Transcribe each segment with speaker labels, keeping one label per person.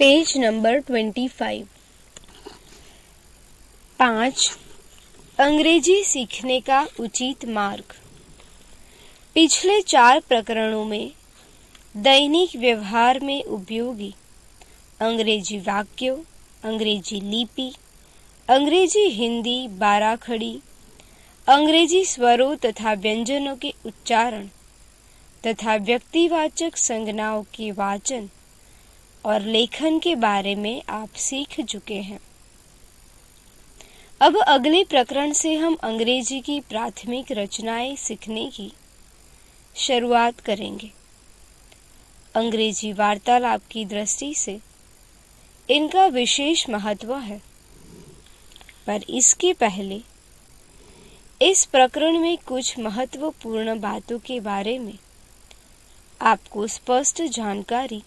Speaker 1: Page number 25। 5. अंग्रेजी सीखने का उचित मार्ग। पिछले 4 प्रकरणों में दैनिक व्यवहार में उपयोगी अंग्रेजी वाक्यों, अंग्रेजी लिपि, अंग्रेजी हिंदी बाराखड़ी, अंग्रेजी स्वरों तथा व्यंजनों के उच्चारण तथा व्यक्तिवाचक संज्ञाओं के वाचन और लेखन के बारे में आप सीख चुके हैं। अब अगले प्रकरण से हम अंग्रेजी की प्राथमिक रचनाएं सीखने की शुरुआत करेंगे। अंग्रेजी वार्तालाप की दृष्टि से इनका विशेष महत्व है, पर इसके पहले इस प्रकरण में कुछ महत्वपूर्ण बातों के बारे में आपको स्पष्ट जानकारी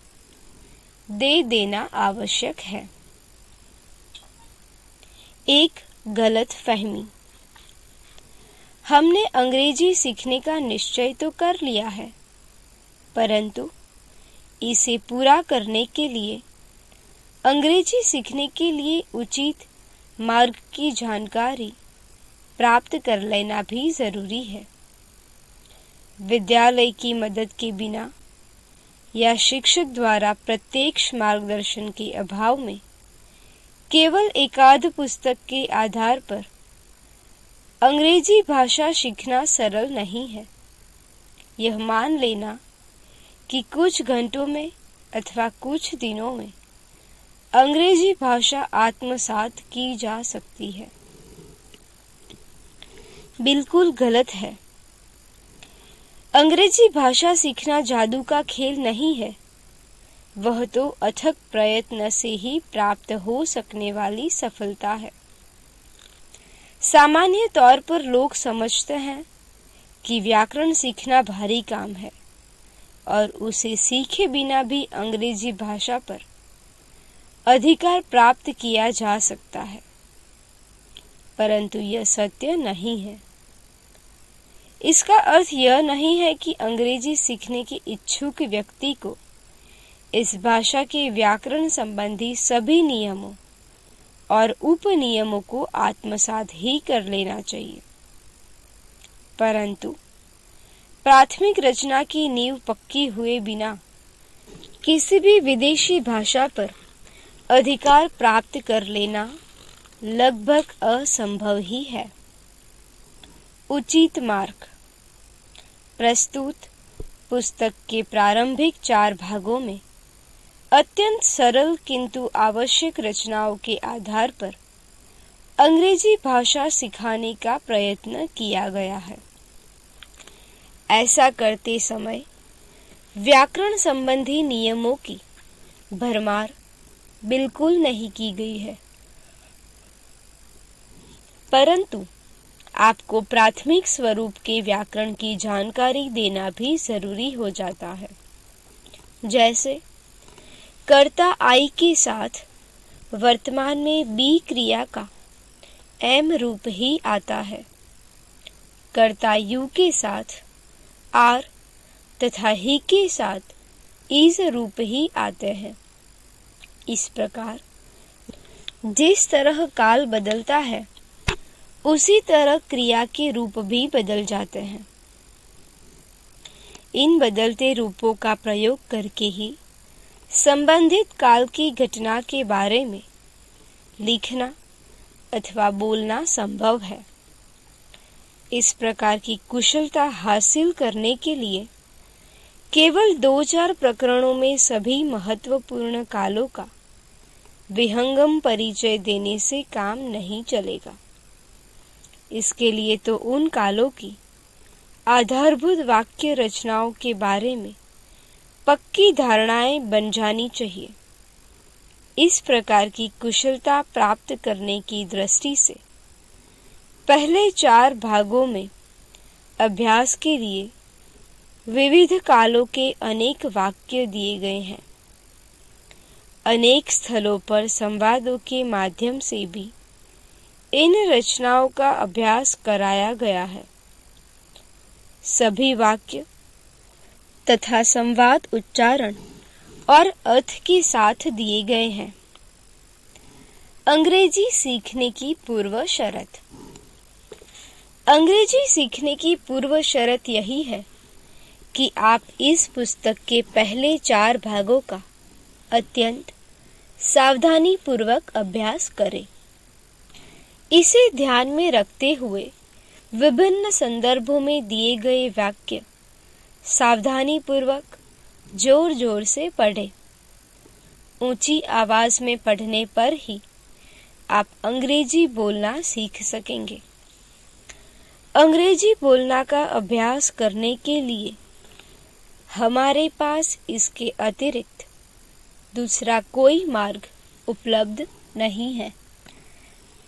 Speaker 1: दे देना आवश्यक है। एक गलत फहमी। हमने अंग्रेजी सीखने का निश्चय तो कर लिया है, परंतु इसे पूरा करने के लिए अंग्रेजी सीखने के लिए उचित मार्ग की जानकारी प्राप्त कर लेना भी जरूरी है। विद्यालय की मदद के बिना या शिक्षक द्वारा प्रत्यक्ष मार्गदर्शन के अभाव में केवल एकाध पुस्तक के आधार पर अंग्रेजी भाषा सीखना सरल नहीं है। यह मान लेना कि कुछ घंटों में अथवा कुछ दिनों में अंग्रेजी भाषा आत्मसात की जा सकती है, बिल्कुल गलत है। अंग्रेजी भाषा सीखना जादू का खेल नहीं है, वह तो अथक प्रयत्न से ही प्राप्त हो सकने वाली सफलता है। सामान्य तौर पर लोग समझते हैं कि व्याकरण सीखना भारी काम है और उसे सीखे बिना भी अंग्रेजी भाषा पर अधिकार प्राप्त किया जा सकता है, परंतु यह सत्य नहीं है। इसका अर्थ यह नहीं है कि अंग्रेजी सीखने के इच्छुक व्यक्ति को इस भाषा के व्याकरण संबंधी सभी नियमों और उपनियमों को आत्मसात ही कर लेना चाहिए, परंतु प्राथमिक रचना की नींव पक्की हुए बिना किसी भी विदेशी भाषा पर अधिकार प्राप्त कर लेना लगभग असंभव ही है। उचित मार्ग। प्रस्तुत पुस्तक के प्रारंभिक 4 भागों में अत्यंत सरल किंतु आवश्यक रचनाओं के आधार पर अंग्रेजी भाषा सिखाने का प्रयत्न किया गया है। ऐसा करते समय व्याकरण संबंधी नियमों की भरमार बिल्कुल नहीं की गई है, परंतु आपको प्राथमिक स्वरूप के व्याकरण की जानकारी देना भी जरूरी हो जाता है। जैसे कर्ता आई के साथ वर्तमान में बी क्रिया का एम रूप ही आता है, कर्ता यू के साथ आर तथा ही के साथ इज रूप ही आते हैं। इस प्रकार जिस तरह काल बदलता है उसी तरह क्रिया के रूप भी बदल जाते हैं। इन बदलते रूपों का प्रयोग करके ही संबंधित काल की घटना के बारे में लिखना अथवा बोलना संभव है। इस प्रकार की कुशलता हासिल करने के लिए केवल 2-4 प्रकरणों में सभी महत्वपूर्ण कालों का विहंगम परिचय देने से काम नहीं चलेगा। इसके लिए तो उन कालों की आधारभूत वाक्य रचनाओं के बारे में पक्की धारणाएं बन जानी चाहिए। इस प्रकार की कुशलता प्राप्त करने की दृष्टि से पहले 4 भागों में अभ्यास के लिए विविध कालों के अनेक वाक्य दिए गए हैं। अनेक स्थलों पर संवादों के माध्यम से भी इन रचनाओं का अभ्यास कराया गया है। सभी वाक्य तथा संवाद उच्चारण और अर्थ के साथ दिए गए हैं। अंग्रेजी सीखने की पूर्व शर्त। अंग्रेजी सीखने की पूर्व शर्त यही है कि आप इस पुस्तक के पहले 4 भागों का अत्यंत सावधानी पूर्वक अभ्यास करें। इसे ध्यान में रखते हुए विभिन्न संदर्भों में दिए गए वाक्य सावधानी पूर्वक जोर जोर से पढ़ें। ऊंची आवाज में पढ़ने पर ही आप अंग्रेजी बोलना सीख सकेंगे। अंग्रेजी बोलना का अभ्यास करने के लिए हमारे पास इसके अतिरिक्त दूसरा कोई मार्ग उपलब्ध नहीं है।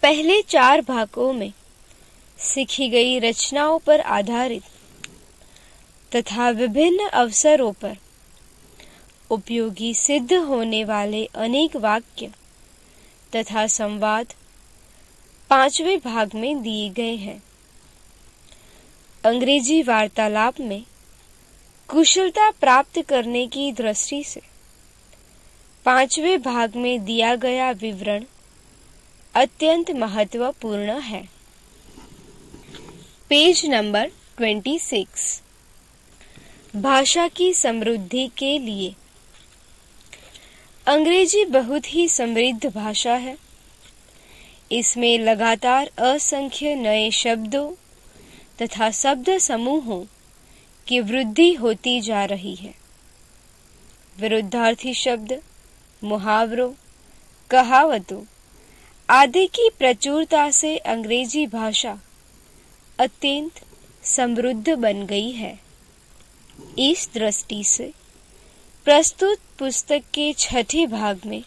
Speaker 1: पहले 4 भागों में सीखी गई रचनाओं पर आधारित तथा विभिन्न अवसरों पर उपयोगी सिद्ध होने वाले अनेक वाक्य तथा संवाद 5वें भाग में दिए गए हैं। अंग्रेजी वार्तालाप में कुशलता प्राप्त करने की दृष्टि से 5वें भाग में दिया गया विवरण अत्यंत महत्वपूर्ण है। Page number 26। भाषा की समृद्धि के लिए। अंग्रेजी बहुत ही समृद्ध भाषा है। इसमें लगातार असंख्य नए शब्दों तथा शब्द समूहों की वृद्धि होती जा रही है। विरुद्धार्थी शब्द, मुहावरों, कहावतों आदि की प्रचुरता से अंग्रेजी भाषा अत्यंत समृद्ध बन गई है। इस दृष्टि से प्रस्तुत पुस्तक के 6ठे भाग में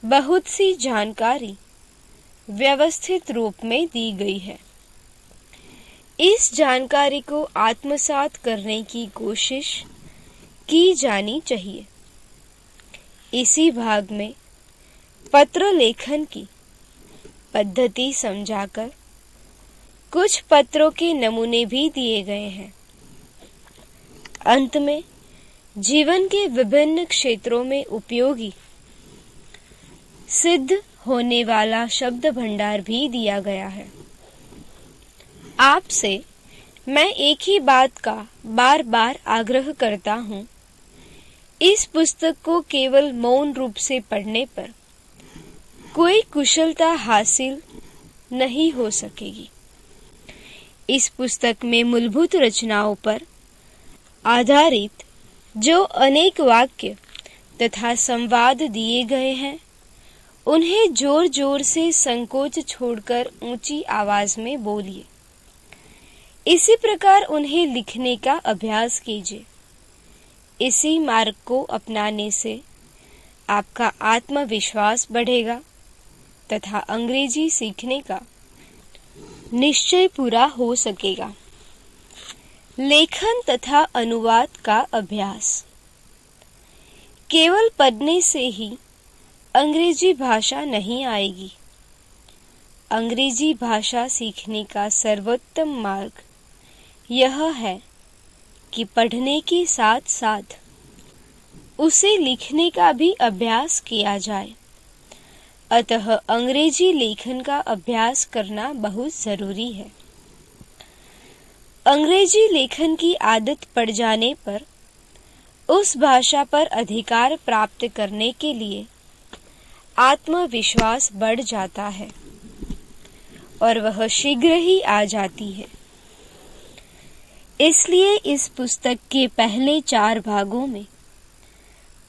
Speaker 1: बहुत सी जानकारी व्यवस्थित रूप में दी गई है। इस जानकारी को आत्मसात करने की कोशिश की जानी चाहिए। इसी भाग में पत्र लेखन की पद्धति समझाकर कुछ पत्रों के नमूने भी दिए गए हैं। अंत में जीवन के विभिन्न क्षेत्रों में उपयोगी सिद्ध होने वाला शब्द भंडार भी दिया गया है। आपसे मैं एक ही बात का बार बार आग्रह करता हूँ। इस पुस्तक को केवल मौन रूप से पढ़ने पर कोई कुशलता हासिल नहीं हो सकेगी। इस पुस्तक में मूलभूत रचनाओं पर आधारित जो अनेक वाक्य तथा संवाद दिए गए हैं, उन्हें जोर जोर से संकोच छोड़कर ऊंची आवाज में बोलिए। इसी प्रकार उन्हें लिखने का अभ्यास कीजिए। इसी मार्ग को अपनाने से आपका आत्मविश्वास बढ़ेगा तथा अंग्रेजी सीखने का निश्चय पूरा हो सकेगा। लेखन तथा अनुवाद का अभ्यास। केवल पढ़ने से ही अंग्रेजी भाषा नहीं आएगी। अंग्रेजी भाषा सीखने का सर्वोत्तम मार्ग यह है कि पढ़ने के साथ साथ उसे लिखने का भी अभ्यास किया जाए। अतः अंग्रेजी लेखन का अभ्यास करना बहुत जरूरी है। अंग्रेजी लेखन की आदत पड़ जाने पर उस भाषा पर अधिकार प्राप्त करने के लिए आत्मविश्वास बढ़ जाता है और वह शीघ्र ही आ जाती है। इसलिए इस पुस्तक के पहले 4 भागों में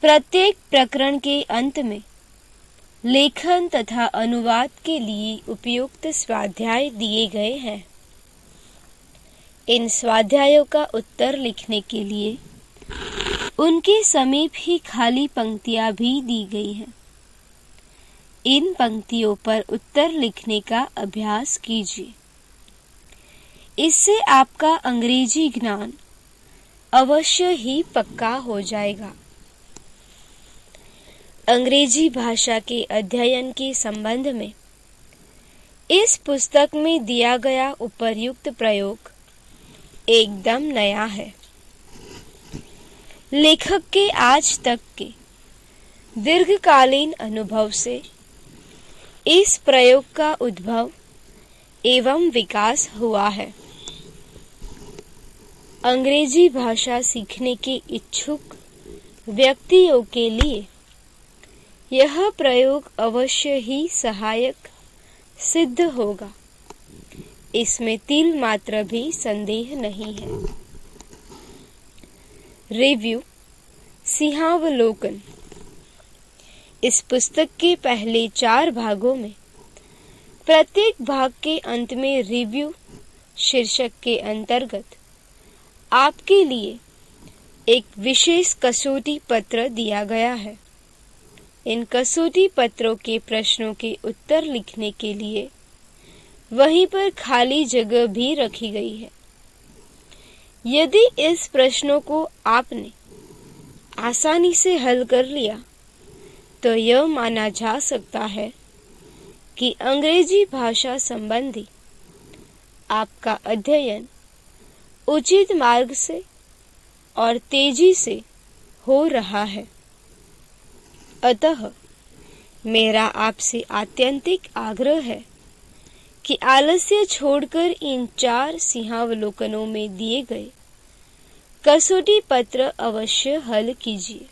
Speaker 1: प्रत्येक प्रकरण के अंत में लेखन तथा अनुवाद के लिए उपयुक्त स्वाध्याय दिए गए हैं। इन स्वाध्यायों का उत्तर लिखने के लिए उनके समीप ही खाली पंक्तियां भी दी गई हैं। इन पंक्तियों पर उत्तर लिखने का अभ्यास कीजिए। इससे आपका अंग्रेजी ज्ञान अवश्य ही पक्का हो जाएगा। अंग्रेजी भाषा के अध्ययन के संबंध में इस पुस्तक में दिया गया उपर्युक्त प्रयोग एकदम नया है। लेखक के आज तक के दीर्घकालीन अनुभव से इस प्रयोग का उद्भव एवं विकास हुआ है। अंग्रेजी भाषा सीखने के इच्छुक व्यक्तियों के लिए यह प्रयोग अवश्य ही सहायक सिद्ध होगा, इसमें तिल मात्र भी संदेह नहीं है। रिव्यू, सिंहावलोकन। इस पुस्तक के पहले 4 भागों में प्रत्येक भाग के अंत में रिव्यू शीर्षक के अंतर्गत आपके लिए एक विशेष कसौटी पत्र दिया गया है। इन कसौटी पत्रों के प्रश्नों के उत्तर लिखने के लिए वहीं पर खाली जगह भी रखी गई है। यदि इस प्रश्नों को आपने आसानी से हल कर लिया तो यह माना जा सकता है कि अंग्रेजी भाषा संबंधी आपका अध्ययन उचित मार्ग से और तेजी से हो रहा है। अतः मेरा आपसे आत्यंतिक आग्रह है कि आलस्य छोड़कर इन 4 सिंहावलोकनों में दिए गए कसौटी पत्र अवश्य हल कीजिए।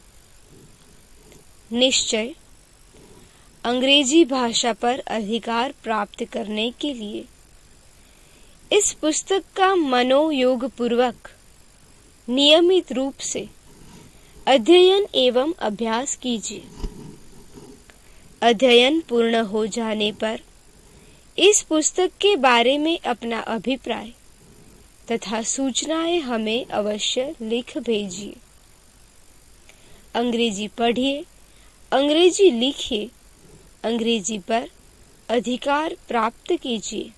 Speaker 1: निश्चय अंग्रेजी भाषा पर अधिकार प्राप्त करने के लिए इस पुस्तक का मनोयोग पूर्वक नियमित रूप से अध्ययन एवं अभ्यास कीजिए। अध्ययन पूर्ण हो जाने पर इस पुस्तक के बारे में अपना अभिप्राय तथा सूचनाएं हमें अवश्य लिख भेजिए। अंग्रेजी पढ़िए, अंग्रेजी लिखिए, अंग्रेजी पर अधिकार प्राप्त कीजिए।